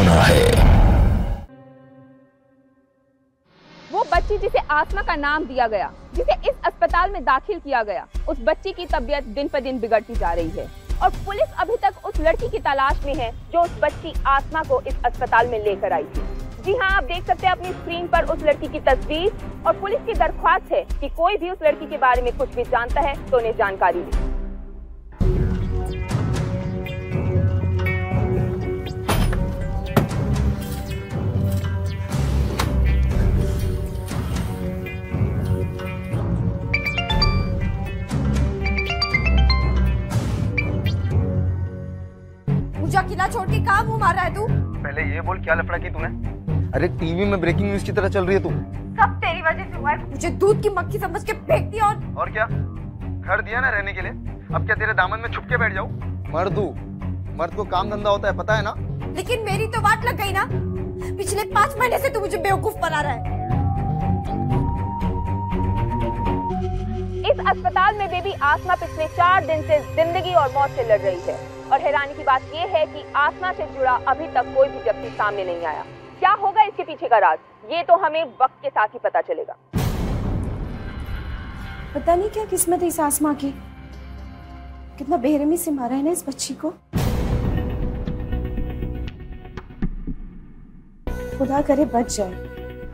होना है। वो बच्ची जिसे आसमा का नाम दिया गया, जिसे इस अस्पताल में दाखिल किया गया, उस बच्ची की तबीयत दिन पर दिन बिगड़ती जा रही है और पुलिस अभी तक उस लड़की की तलाश में है जो उस बच्ची आसमा को इस अस्पताल में लेकर आई थी। जी हाँ, आप देख सकते हैं अपनी स्क्रीन पर उस लड़की की तस्वीर और पुलिस की दरख्वास्त है कि कोई भी उस लड़की के बारे में कुछ भी जानता है तो उन्हें जानकारी दे। पूजा किला छोड़ के कहाँ मुंह मार रहा है तू? पहले ये बोल, क्या लफड़ा की तूने? अरे टीवी में ब्रेकिंग न्यूज की तरह चल रही है तू। सब तेरी वजह से हुआ है। मुझे दूध की मक्खी समझ के फेंक दिया और क्या? घर दिया ना रहने के लिए, अब क्या तेरे दामन में छुप के बैठ जाऊं? मर्द को काम धंधा होता है, पता है ना? लेकिन मेरी तो बात लग गई ना। पिछले 5 महीने से तू मुझे बेवकूफ बना रहा है। इस अस्पताल में बेबी आसमा पिछले 4 दिन से जिंदगी और मौत से लड़ रही है और हैरानी की बात यह है कि आसमा से जुड़ा अभी तक कोई भी व्यक्ति सामने नहीं आया। क्या होगा इसके पीछे का राज, ये तो हमें वक्त के साथ ही पता चलेगा। पता नहीं क्या किस्मत है इस आसमा की, कितना बेरहमी से मारा है ना इस बच्ची को। खुदा करे बच जाए।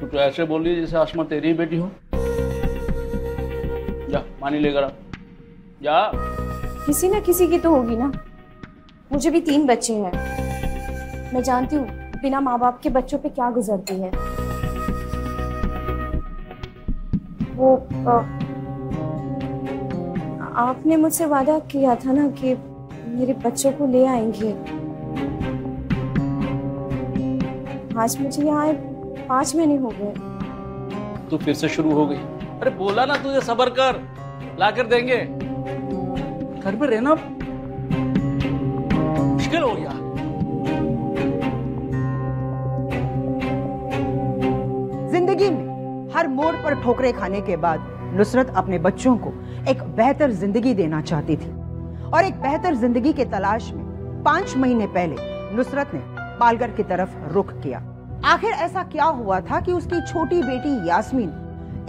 तो ऐसे बोल रही है जैसे आसमा तेरी ही बेटी हो। जा पानी लेकर आ, जा। किसी ना किसी की तो होगी ना। मुझे भी 3 बच्चे हैं, मैं जानती हूँ बिना माँ बाप के बच्चों पे क्या गुजरती है। वो आपने मुझसे वादा किया था ना कि मेरे बच्चों को ले आएंगे। आज मुझे यहाँ 5 महीने हो गए। तू फिर से शुरू हो गई। अरे बोला ना तुझे सब्र कर, ला कर देंगे। घर में रहना मुश्किल हो गया। जिंदगी में हर मोड़ पर ठोकरें खाने के बाद नुसरत अपने बच्चों को एक बेहतर जिंदगी देना चाहती थी और एक बेहतर जिंदगी के तलाश में 5 महीने पहले नुसरत ने पालघर की तरफ रुख किया। आखिर ऐसा क्या हुआ था कि उसकी छोटी बेटी यास्मीन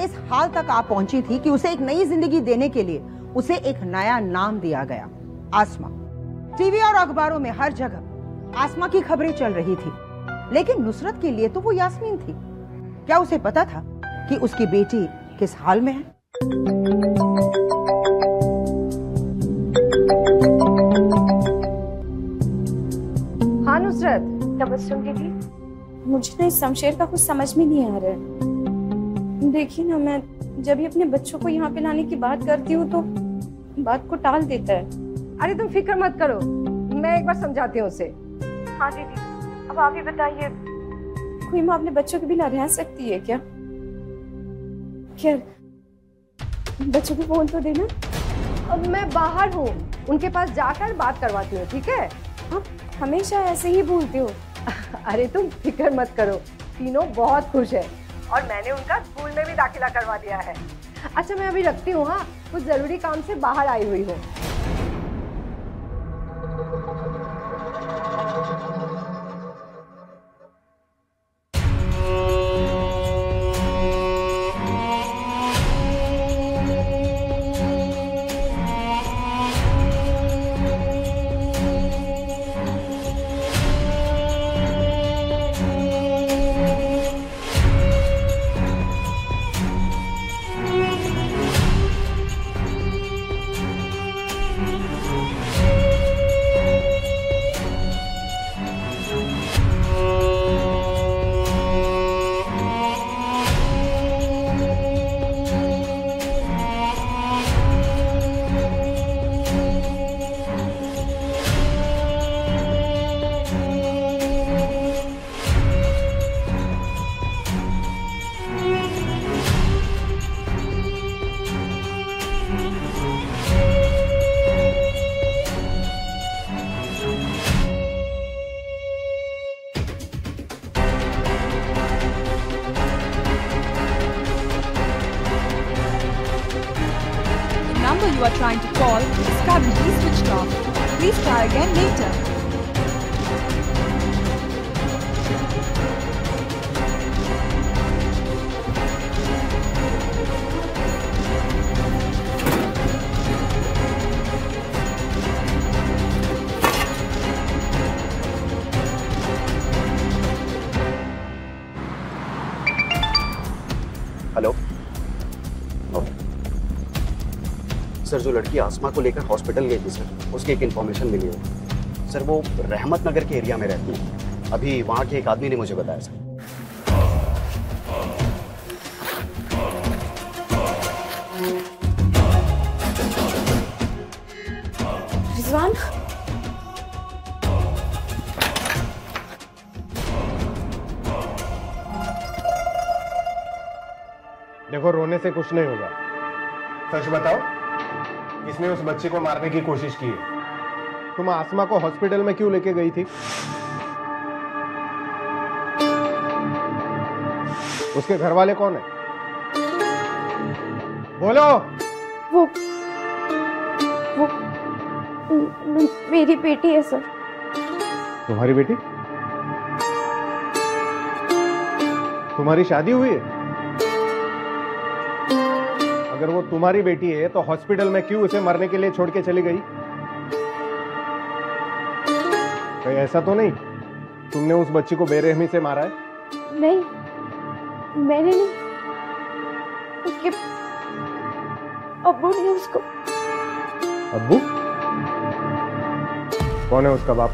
इस हाल तक आ पहुंची थी कि उसे एक नई जिंदगी देने के लिए उसे एक नया नाम दिया गया, आसमा। टीवी और अखबारों में हर जगह आसमा की खबरें चल रही थी, लेकिन नुसरत के लिए तो वो यास्मीन थी। क्या उसे पता था कि उसकी बेटी किस हाल में है? हाँ नुसरत, तबस्सुम दीदी, मुझे ना इस शमशेर का कुछ समझ में नहीं आ रहा है। देखिए ना, मैं जब भी अपने बच्चों को यहाँ पे लाने की बात करती हूँ तो बात को टाल देता है। अरे तुम फिक्र मत करो, मैं एक बार समझाती हूँ उसे। हाँ दीदी, अब आप ही बताइए, कोई माँ अपने बच्चों के बिना रह सकती है क्या? क्या बच्चों को फोन तो देना। अब मैं बाहर हूँ, उनके पास जाकर बात करवाती हूँ, ठीक है? आप हमेशा ऐसे ही बोलते हो। अरे तुम फिक्र मत करो, तीनों बहुत खुश है और मैंने उनका स्कूल में भी दाखिला करवा दिया है। अच्छा मैं अभी रखती हूँ, हाँ, कुछ जरूरी काम से बाहर आई हुई हूँ। You are trying to call is currently switched off. Please try again later. Sir जो लड़की आसमा को लेकर हॉस्पिटल गई थी सर, उसकी एक इन्फॉर्मेशन मिली है सर। वो रहमत नगर के एरिया में रहती है। अभी वहाँ के एक आदमी ने मुझे बताया सर। रिजवान, देखो रोने से कुछ नहीं होगा। सच बताओ, किसने उस बच्चे को मारने की कोशिश की है? तुम आसमा को हॉस्पिटल में क्यों लेके गई थी? उसके घर वाले कौन है? बोलो। वो मेरी बेटी है सर। तुम्हारी बेटी? तुम्हारी शादी हुई है? अगर वो तुम्हारी बेटी है तो हॉस्पिटल में क्यों उसे मरने के लिए छोड़ के चली गई? कहीं ऐसा तो नहीं तुमने उस बच्ची को बेरहमी से मारा है? नहीं, मैंने नहीं, उसके अब्बू ने उसको। अब्बू? कौन है उसका बाप?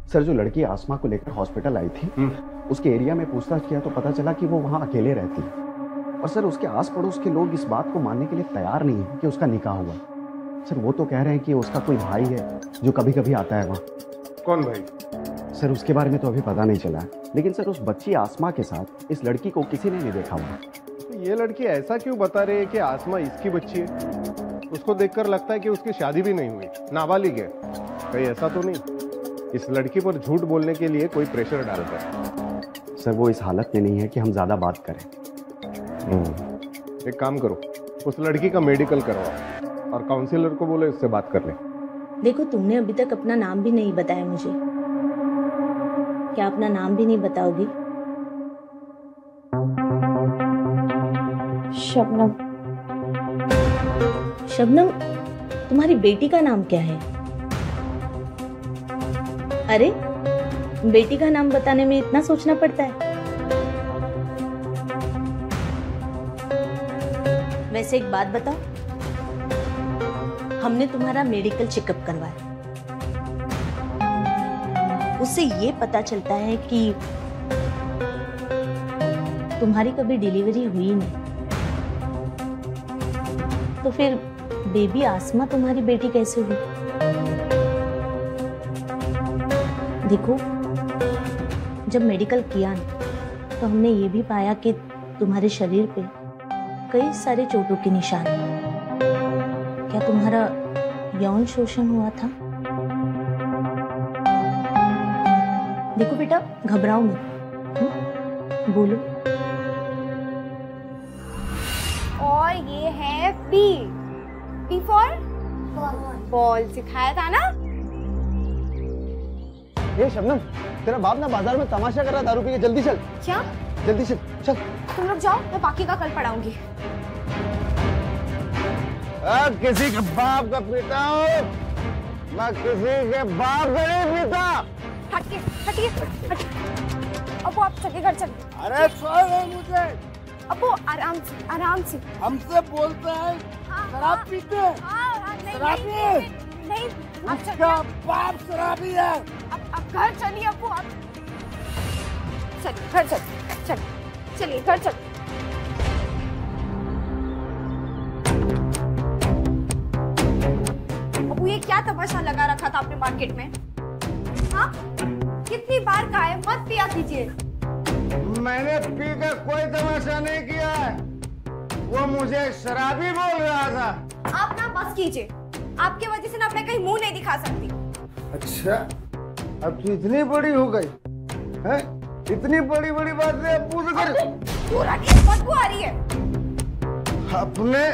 सर जो लड़की आसमा को लेकर हॉस्पिटल आई थी, उसके एरिया में पूछताछ किया तो पता चला कि वो वहां अकेले रहती है। और सर उसके आस पड़ोस के लोग इस बात को मानने के लिए तैयार नहीं है कि उसका निकाह हुआ। सर वो तो कह रहे हैं कि उसका कोई भाई है जो कभी कभी आता है वहाँ। कौन भाई? सर उसके बारे में तो अभी पता नहीं चला है, लेकिन सर उस बच्ची आसमा के साथ इस लड़की को किसी ने नहीं देखा हुआ। ये लड़की ऐसा क्यों बता रही है कि आसमा इसकी बच्ची है? उसको देखकर लगता है कि उसकी शादी भी नहीं हुई, नाबालिग है। कहीं ऐसा तो नहीं इस लड़की पर झूठ बोलने के लिए कोई प्रेशर डालता है? सर वो इस हालत में नहीं है कि हम ज्यादा बात करें। एक काम करो, उस लड़की का मेडिकल करवाओ और काउंसलर को बोलो इससे बात कर ले। देखो तुमने अभी तक अपना नाम भी नहीं बताया मुझे, क्या अपना नाम भी नहीं बताओगी? शबनम। शबनम, तुम्हारी बेटी का नाम क्या है? अरे बेटी का नाम बताने में इतना सोचना पड़ता है? वैसे एक बात बताओ, हमने तुम्हारा मेडिकल चेकअप करवाया, उससे ये पता चलता है कि तुम्हारी कभी डिलीवरी हुई नहीं, तो फिर बेबी आसमा तुम्हारी बेटी कैसे हुई? देखो जब मेडिकल किया ना तो हमने ये भी पाया कि तुम्हारे शरीर पे कई सारे चोटों के निशान हैं। क्या तुम्हारा यौन शोषण हुआ था? देखो बेटा घबराओ मत, बोलो। और ये है पी। P for ball. सिखाया था ना? ये शबनम, तेरा बाप ना बाजार में तमाशा कर रहा दारू पी के। जल्दी चल। क्या? जल्दी चल, चल। तुम लोग जाओ, मैं बाकी का कल पढ़ाऊंगी। किसी के बाप का पीता हूँ मैं, किसी के बाप का नहीं पीता। हटिए, हटिए, हटिए। अब आप चलिए घर चलिए। अरे छोड़ मुझे। अब आराम से, आराम से। हमसे बोलते हैं शराब पीते हैं। शराबी नहीं, उसका बाप शराबी है। अब घर चलिए। अब आप चलिए घर चलिए, चलिए चलिए घर चलिए। अब ये क्या तमाशा लगा रखा था आपने मार्केट में? हाँ, कितनी बार कहा है मत पिया कीजिए। मैंने पी कर कोई तमाशा नहीं किया है, वो मुझे शराबी बोल रहा था। आप ना बस कीजिए, आपकी वजह से ना मैं कहीं मुंह नहीं दिखा सकती। अच्छा, अब तू इतनी बड़ी हो गई है? इतनी बड़ी बड़ी बातें अब्बू से कर। पूरा की बदबू आ रही है। अपने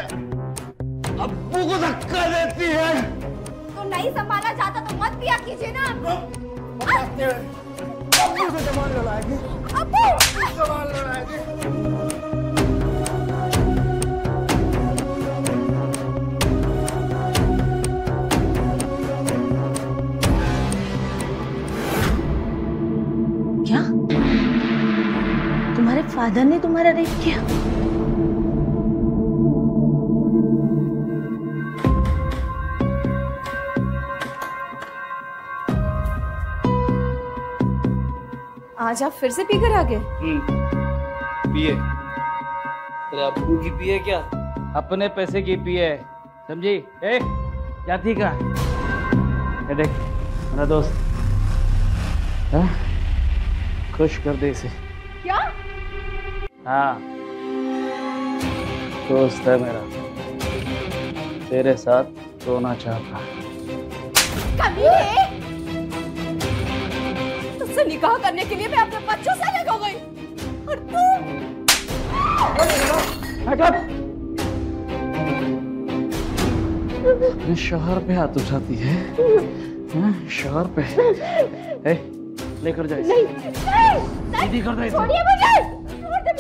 अब्बू को धक्का देती है। तो नहीं संभाला जाता तो मत पिया कीजिए ना। अब्बू से जबान लड़ाएगी। अब्बू जबान लड़ाएगी। क्या? फादर ने तुम्हारा रेप किया? आज आप फिर से पीकर आ गए? पिए। तेरे अब्बू की पिए क्या, अपने पैसे की पिए, समझी? ए जाती का ये देख मेरा दोस्त, हाँ? खुश कर दे इसे। क्या? हाँ दोस्त है मेरा, तेरे साथ रोना चाहता। कमीने! तुझसे निकाह करने के लिए मैं अपने बच्चों से अलग हो गई और तू शोहर पे हाथ उठाती है, शोहर पे। ए, लेकर जाए। नहीं, दीदी कर दे। छोड़िए मुझे!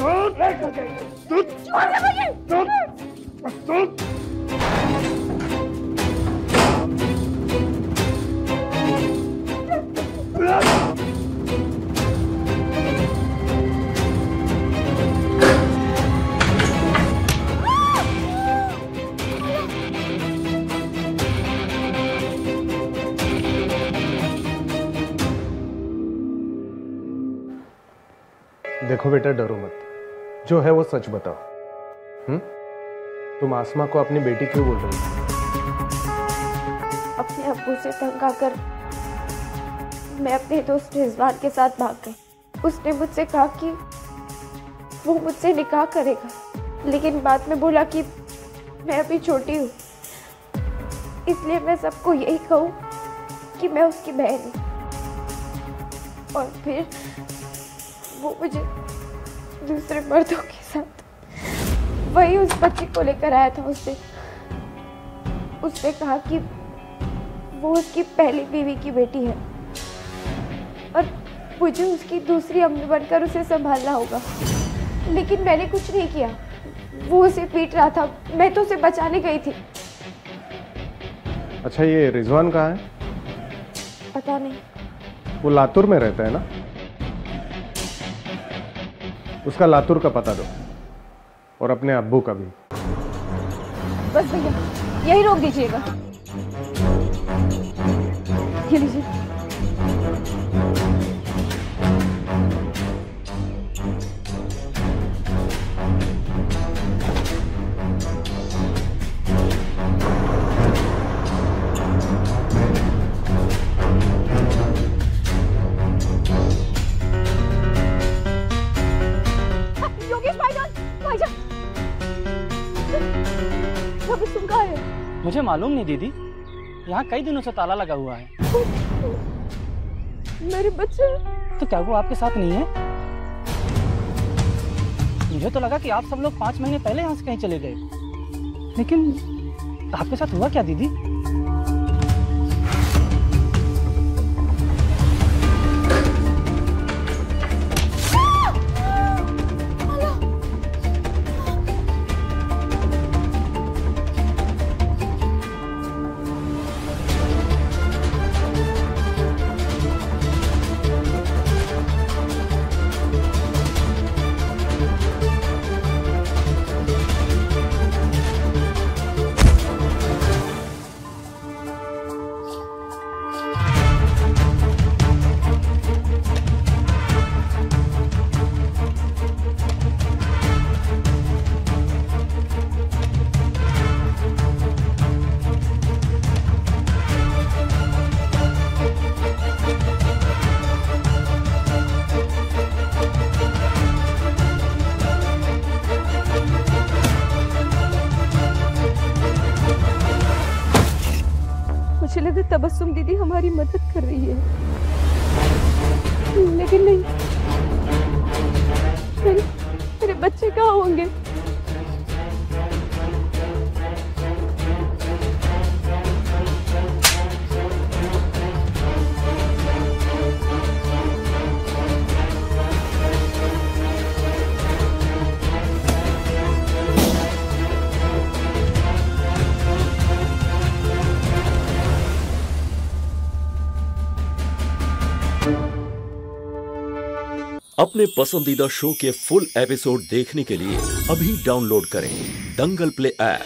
छोड़िए मुझे! देखो बेटा, डरो मत, जो है वो सच बताओ। तुम आसमा को अपनी बेटी क्यों बोल रही हो? अपने अब्बू से तंग आकर मैं अपने दोस्त रिजवान के साथ भाग गई। उसने मुझसे कहा कि वो मुझसे निकाह करेगा, लेकिन बाद में बोला कि मैं अभी छोटी हूँ, इसलिए मैं सबको यही कहूँ कि मैं उसकी बहन हूँ। और फिर वो मुझे दूसरे मर्दों के साथ वही उस बच्ची को लेकर आया था। उसने कहा कि वो उसकी पहली बीवी की बेटी है और मुझे उसकी दूसरी अम्मी बनकर उसे संभालना होगा, लेकिन मैंने कुछ नहीं किया। वो उसे पीट रहा था, मैं तो उसे बचाने गई थी। अच्छा, ये रिजवान कहाँ है? पता नहीं। वो लातूर में रहता है ना? उसका लातूर का पता दो और अपने अब्बू का भी। बस भैया, यही रोक दीजिएगा। ये लीजिए। मुझे मालूम नहीं दीदी, यहाँ कई दिनों से ताला लगा हुआ है। मेरे बच्चे। तो क्या वो आपके साथ नहीं है? मुझे तो लगा कि आप सब लोग 5 महीने पहले यहाँ से कहीं चले गए, लेकिन आपके साथ हुआ क्या दीदी? मुझे लगा तबस्सुम दीदी हमारी मदद कर रही है, लेकिन नहीं। मेरे बच्चे कहाँ होंगे? अपने पसंदीदा शो के फुल एपिसोड देखने के लिए अभी डाउनलोड करें दंगल प्ले ऐप।